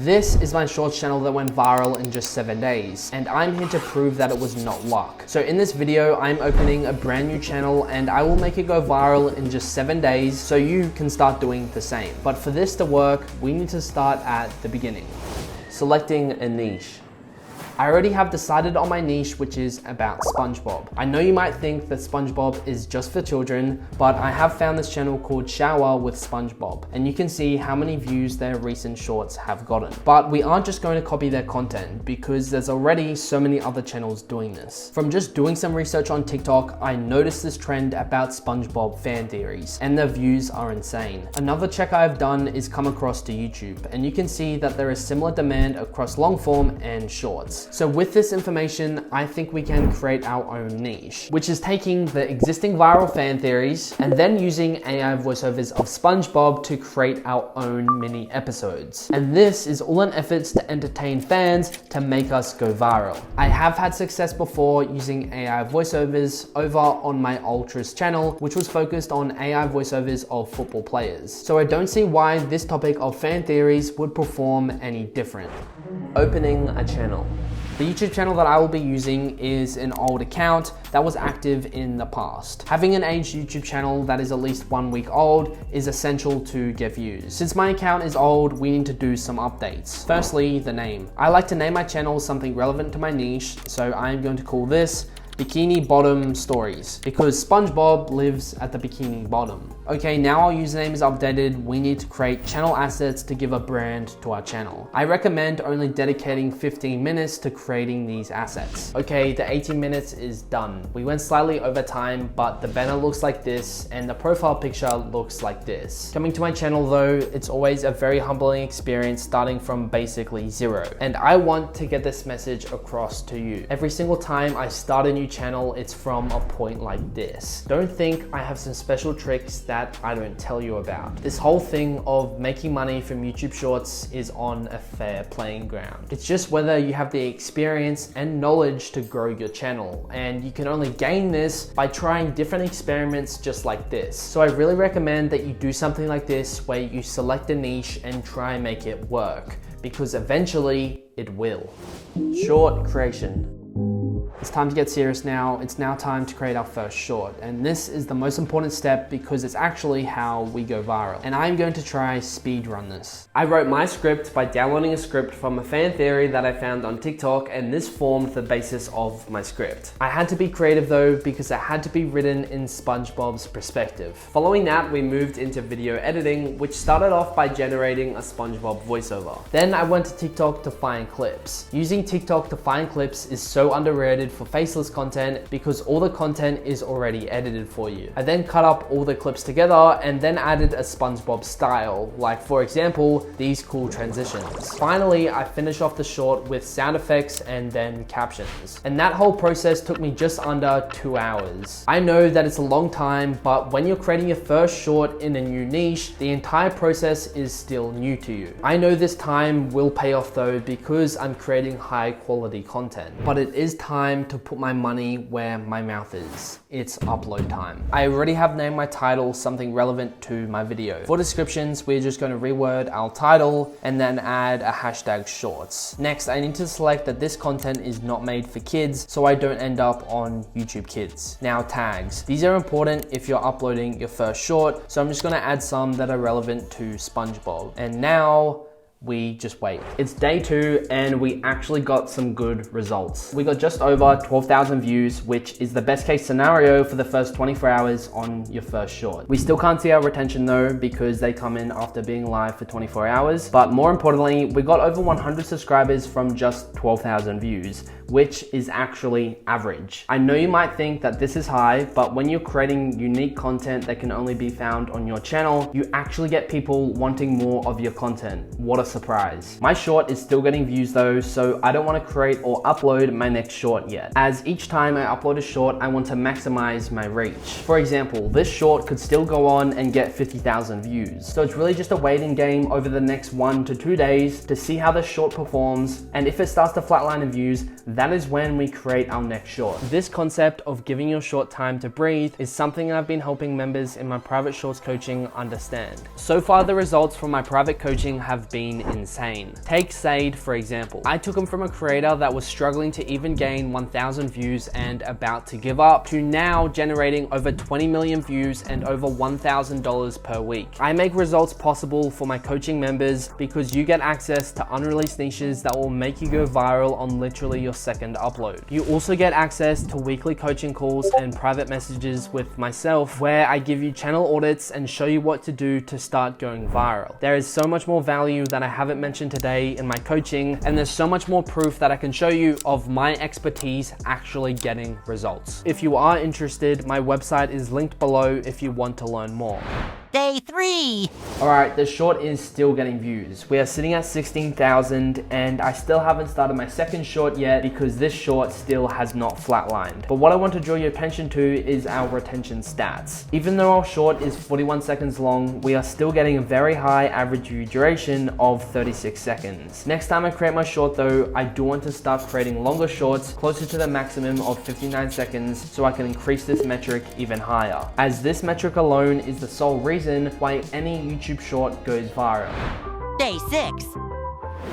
This is my shorts channel that went viral in just 7 days, and I'm here to prove that it was not luck. So in this video, I'm opening a brand new channel and I will make it go viral in just 7 days so you can start doing the same. But for this to work, we need to start at the beginning. Selecting a niche. I already have decided on my niche, which is about SpongeBob. I know you might think that SpongeBob is just for children, but I have found this channel called Shower with SpongeBob, and you can see how many views their recent shorts have gotten. But we aren't just going to copy their content because there's already so many other channels doing this. From just doing some research on TikTok, I noticed this trend about SpongeBob fan theories, and their views are insane. Another check I've done is come across to YouTube, and you can see that there is similar demand across long form and shorts. So with this information, I think we can create our own niche, which is taking the existing viral fan theories and then using AI voiceovers of SpongeBob to create our own mini episodes. And this is all in efforts to entertain fans to make us go viral. I have had success before using AI voiceovers over on my Ultras channel, which was focused on AI voiceovers of football players. So I don't see why this topic of fan theories would perform any different. Opening a channel. The YouTube channel that I will be using is an old account that was active in the past. Having an aged YouTube channel that is at least 1 week old is essential to get views. Since my account is old, we need to do some updates. Firstly, the name. I like to name my channel something relevant to my niche, so I'm going to call this Bikini Bottom Stories, because SpongeBob lives at the bikini bottom. Okay, now our username is updated, we need to create channel assets to give a brand to our channel. I recommend only dedicating 15 minutes to creating these assets. Okay, the 18 minutes is done. We went slightly over time, but the banner looks like this and the profile picture looks like this. Coming to my channel though, it's always a very humbling experience starting from basically zero. And I want to get this message across to you. Every single time I start a new channel, it's from a point like this. Don't think I have some special tricks that I don't tell you about. This whole thing of making money from YouTube Shorts is on a fair playing ground. It's just whether you have the experience and knowledge to grow your channel, and you can only gain this by trying different experiments just like this. So I really recommend that you do something like this where you select a niche and try and make it work, because eventually it will. Short creation. It's time to get serious now. It's now time to create our first short. And this is the most important step because it's actually how we go viral. And I'm going to try speed run this. I wrote my script by downloading a script from a fan theory that I found on TikTok, and this formed the basis of my script. I had to be creative though, because it had to be written in SpongeBob's perspective. Following that, we moved into video editing, which started off by generating a SpongeBob voiceover. Then I went to TikTok to find clips. Using TikTok to find clips is so underrated for faceless content because all the content is already edited for you. I then cut up all the clips together and then added a SpongeBob style, like for example, these cool transitions. Finally, I finished off the short with sound effects and then captions. And that whole process took me just under 2 hours. I know that it's a long time, but when you're creating your first short in a new niche, the entire process is still new to you. I know this time will pay off though, because I'm creating high quality content. But it is time to put my money where my mouth is. It's upload time. I already have named my title something relevant to my video. For descriptions, we're just going to reword our title and then add a hashtag shorts. Next, I need to select that this content is not made for kids, so I don't end up on YouTube Kids. Now, tags. These are important if you're uploading your first short, so I'm just going to add some that are relevant to SpongeBob. And now, we just wait. It's day 2 and we actually got some good results. We got just over 12,000 views, which is the best case scenario for the first 24 hours on your first short. We still can't see our retention though, because they come in after being live for 24 hours. But more importantly, we got over 100 subscribers from just 12,000 views, which is actually average. I know you might think that this is high, but when you're creating unique content that can only be found on your channel, you actually get people wanting more of your content. What a surprise. My short is still getting views though, so I don't want to create or upload my next short yet, as each time I upload a short, I want to maximize my reach. For example, this short could still go on and get 50,000 views. So it's really just a waiting game over the next 1 to 2 days to see how the short performs, and if it starts to flatline in views, that is when we create our next short. This concept of giving your short time to breathe is something I've been helping members in my private shorts coaching understand. So far, the results from my private coaching have been been insane. Take Sade for example. I took him from a creator that was struggling to even gain 1,000 views and about to give up to now generating over 20 million views and over $1,000 per week. I make results possible for my coaching members because you get access to unreleased niches that will make you go viral on literally your second upload. You also get access to weekly coaching calls and private messages with myself where I give you channel audits and show you what to do to start going viral. There is so much more value that I haven't mentioned today in my coaching, and there's so much more proof that I can show you of my expertise actually getting results. If you are interested, my website is linked below if you want to learn more. Day 3. Alright, the short is still getting views. We are sitting at 16,000 and I still haven't started my second short yet because this short still has not flatlined. But what I want to draw your attention to is our retention stats. Even though our short is 41 seconds long, we are still getting a very high average view duration of 36 seconds. Next time I create my short though, I do want to start creating longer shorts closer to the maximum of 59 seconds so I can increase this metric even higher, as this metric alone is the sole reason why any YouTube short goes viral. Day 6.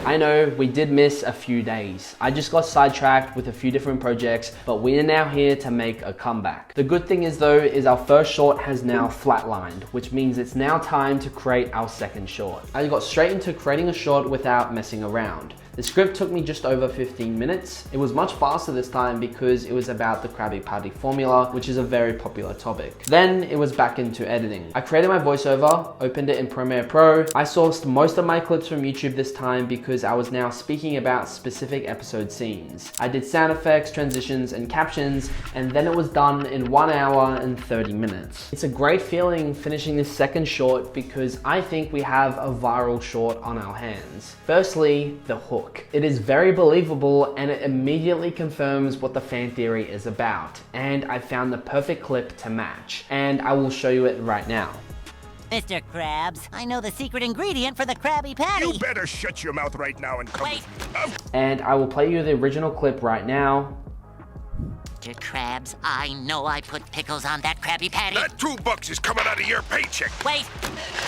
I know we did miss a few days. I just got sidetracked with a few different projects, but we are now here to make a comeback. The good thing is though, is our first short has now flatlined, which means it's now time to create our second short. I got straight into creating a short without messing around. The script took me just over 15 minutes. It was much faster this time because it was about the Krabby Patty formula, which is a very popular topic. Then it was back into editing. I created my voiceover, opened it in Premiere Pro. I sourced most of my clips from YouTube this time because I was now speaking about specific episode scenes. I did sound effects, transitions, and captions, and then it was done in 1 hour and 30 minutes. It's a great feeling finishing this second short because I think we have a viral short on our hands. Firstly, the hook. It is very believable and it immediately confirms what the fan theory is about. And I found the perfect clip to match. And I will show you it right now. Mr. Krabs, I know the secret ingredient for the Krabby Patty. You better shut your mouth right now and come. Wait. And I will play you the original clip right now. Mr. Krabs, I know I put pickles on that Krabby Patty. That $2 is coming out of your paycheck. Wait.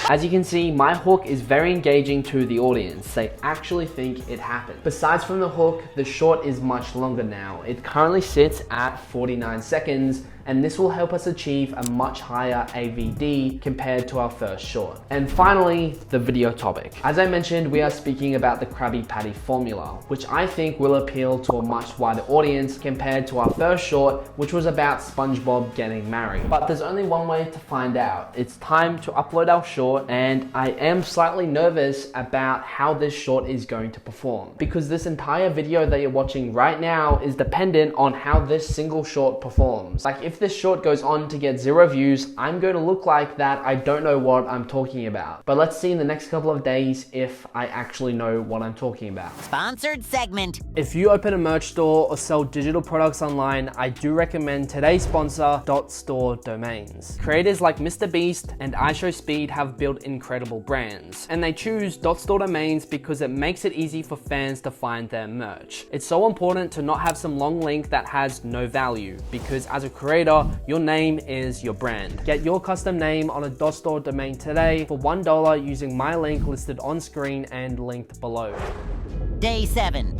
As you can see, my hook is very engaging to the audience. They actually think it happened. Besides from the hook, the short is much longer now. It currently sits at 49 seconds, and this will help us achieve a much higher AVD compared to our first short. And finally, the video topic. As I mentioned, we are speaking about the Krabby Patty formula, which I think will appeal to a much wider audience compared to our first short, which was about SpongeBob getting married. But there's only one way to find out. It's time to upload our short, and I am slightly nervous about how this short is going to perform, because this entire video that you're watching right now is dependent on how this single short performs. Like, if this short goes on to get 0 views, I'm going to look like that I don't know what I'm talking about. But let's see in the next couple of days if I actually know what I'm talking about. Sponsored segment. If you open a merch store or sell digital products online, I do recommend today's sponsor, .store domains. Creators like Mr. Beast and iShowSpeed have built incredible brands, and they choose .store domains because it makes it easy for fans to find their merch. It's so important to not have some long link that has no value, because as a creator, your name is your brand. Get your custom name on a .store domain today for $1 using my link listed on screen and linked below. Day 7.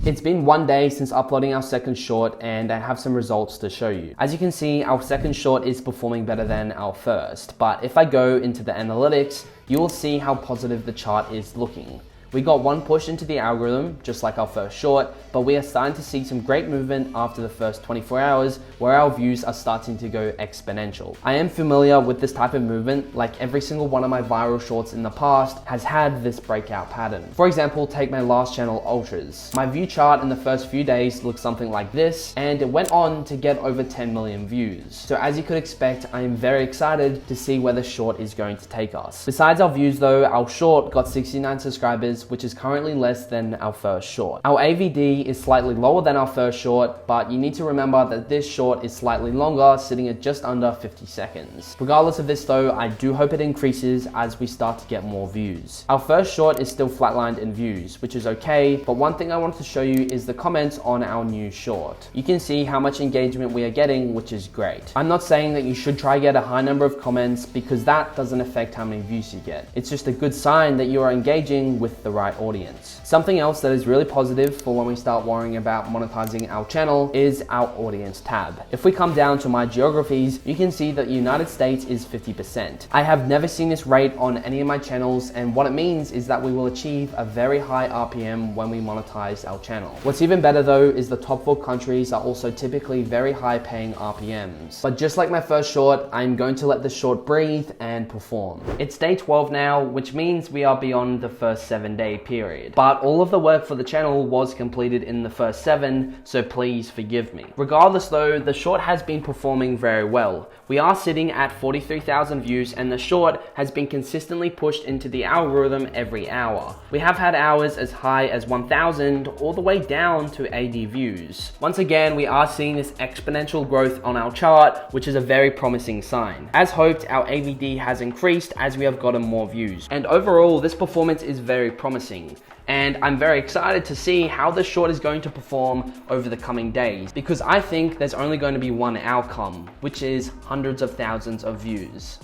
It's been 1 day since uploading our second short, and I have some results to show you. As you can see, our second short is performing better than our first, but if I go into the analytics, you will see how positive the chart is looking. We got 1 push into the algorithm, just like our first short, but we are starting to see some great movement after the first 24 hours, where our views are starting to go exponential. I am familiar with this type of movement, like every single one of my viral shorts in the past has had this breakout pattern. For example, take my last channel, Ultras. My view chart in the first few days looked something like this, and it went on to get over 10 million views. So as you could expect, I am very excited to see where the short is going to take us. Besides our views though, our short got 69 subscribers hours, which is currently less than our first short. Our AVD is slightly lower than our first short, but you need to remember that this short is slightly longer, sitting at just under 50 seconds. Regardless of this though, I do hope it increases as we start to get more views. Our first short is still flatlined in views, which is okay, but one thing I wanted to show you is the comments on our new short. You can see how much engagement we are getting, which is great. I'm not saying that you should try get a high number of comments because that doesn't affect how many views you get. It's just a good sign that you are engaging with the right audience. Something else that is really positive for when we start worrying about monetizing our channel is our audience tab. If we come down to my geographies, you can see that the United States is 50%. I have never seen this rate on any of my channels, and what it means is that we will achieve a very high RPM when we monetize our channel. What's even better though is the top 4 countries are also typically very high paying RPMs. But just like my first short, I'm going to let the short breathe and perform. It's day 12 now, which means we are beyond the first 7-day period. But all of the work for the channel was completed in the first 7, so please forgive me. Regardless though, the short has been performing very well. We are sitting at 43,000 views and the short has been consistently pushed into the algorithm every hour. We have had hours as high as 1,000 all the way down to 80 views. Once again, we are seeing this exponential growth on our chart, which is a very promising sign. As hoped, our AVD has increased as we have gotten more views. And overall, this performance is very promising. And I'm very excited to see how this short is going to perform over the coming days, because I think there's only going to be one outcome, which is hundreds of thousands of views.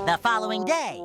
The following day.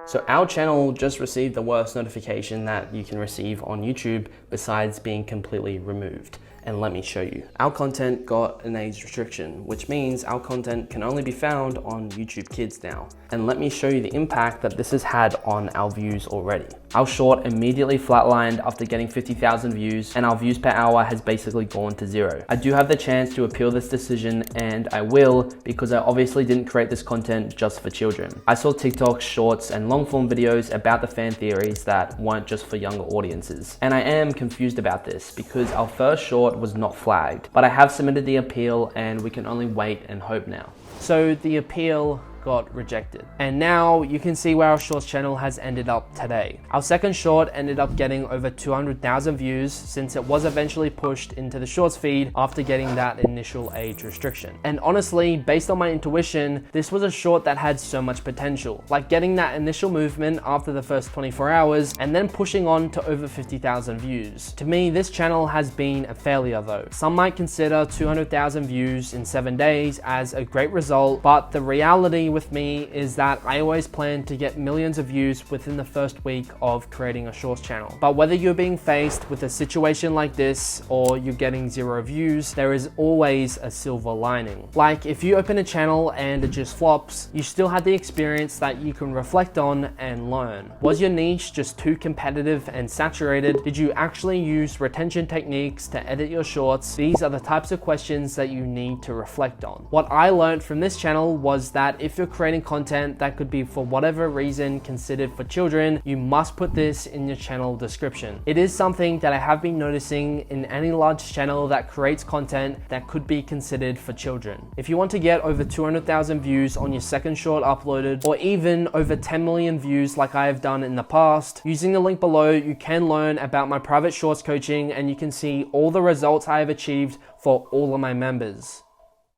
So our channel just received the worst notification that you can receive on YouTube besides being completely removed. And let me show you. Our content got an age restriction, which means our content can only be found on YouTube Kids now. And let me show you the impact that this has had on our views already. Our short immediately flatlined after getting 50,000 views, and our views per hour has basically gone to 0. I do have the chance to appeal this decision, and I will, because I obviously didn't create this content just for children. I saw TikToks, shorts, and long form videos about the fan theories that weren't just for younger audiences. And I am confused about this because our first short was not flagged, but I have submitted the appeal and we can only wait and hope now. So the appeal got rejected. And now you can see where our shorts channel has ended up today. Our second short ended up getting over 200,000 views since it was eventually pushed into the shorts feed after getting that initial age restriction. And honestly, based on my intuition, this was a short that had so much potential, like getting that initial movement after the first 24 hours and then pushing on to over 50,000 views. To me, this channel has been a failure though. Some might consider 200,000 views in 7 days as a great result, but the reality with me is that I always plan to get millions of views within the first week of creating a shorts channel. But whether you're being faced with a situation like this or you're getting 0 views, there is always a silver lining. Like if you open a channel and it just flops, you still had the experience that you can reflect on and learn. Was your niche just too competitive and saturated? Did you actually use retention techniques to edit your shorts? These are the types of questions that you need to reflect on. What I learned from this channel was that if you're creating content that could be for whatever reason considered for children, you must put this in your channel description. It is something that I have been noticing in any large channel that creates content that could be considered for children. If you want to get over 200,000 views on your second short uploaded, or even over 10 million views like I have done in the past, using the link below, you can learn about my private shorts coaching and you can see all the results I have achieved for all of my members.